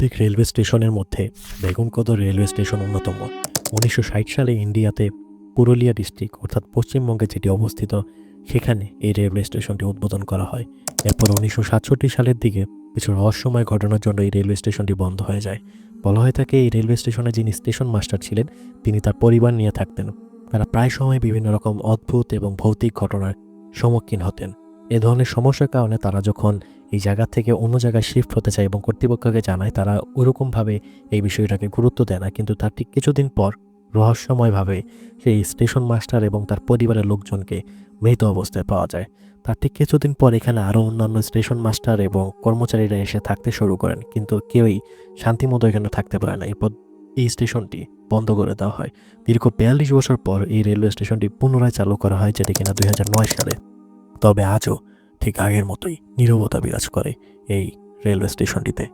সাম্প্রতিক রেলওয়ে স্টেশনের মধ্যে বেগমকদর রেলওয়ে স্টেশন অন্যতম। 1960 সালে ইন্ডিয়াতে পুরুলিয়া ডিস্ট্রিক্ট অর্থাৎ পশ্চিমবঙ্গে যেটি অবস্থিত, সেখানে এই রেলওয়ে স্টেশনটি উদ্বোধন করা হয়। এরপর 1967 সালের দিকে কিছু রহস্যময় ঘটনার জন্য এই রেলওয়ে স্টেশনটি বন্ধ হয়ে যায়। বলা হয়ে থাকে এই রেলওয়ে স্টেশনে যিনি স্টেশন মাস্টার ছিলেন তিনি তার পরিবার নিয়ে থাকতেন। তারা প্রায় সময় বিভিন্ন রকম অদ্ভুত এবং ভৌতিক ঘটনার সম্মুখীন হতেন। এ ধরনের সমস্যার কারণে তারা যখন এই জায়গা থেকে অন্য জায়গায় শিফট হতে চায় এবং কর্তৃপক্ষকে জানায়, তারা ওরকমভাবে এই বিষয়টাকে গুরুত্ব দেয় না। কিন্তু তার ঠিক কিছুদিন পর রহস্যময়ভাবে সেই স্টেশন মাস্টার এবং তার পরিবারের লোকজনকে মৃত অবস্থায় পাওয়া যায়। তার ঠিক কিছুদিন পর এখানে আরও অন্যান্য স্টেশন মাস্টার এবং কর্মচারীরা এসে থাকতে শুরু করেন, কিন্তু কেউই শান্তিমতো এখানে থাকতে পারে না। এরপর এই স্টেশনটি বন্ধ করে দেওয়া হয়। দীর্ঘ 42 বছর পর এই রেলওয়ে স্টেশনটি পুনরায় চালু করা হয়, যেটি কিনা 2009 সালে। তবে আজও ঠিক আগের মতোই নীরবতা বিরাজ করে এই রেলওয়ে স্টেশনটিতে।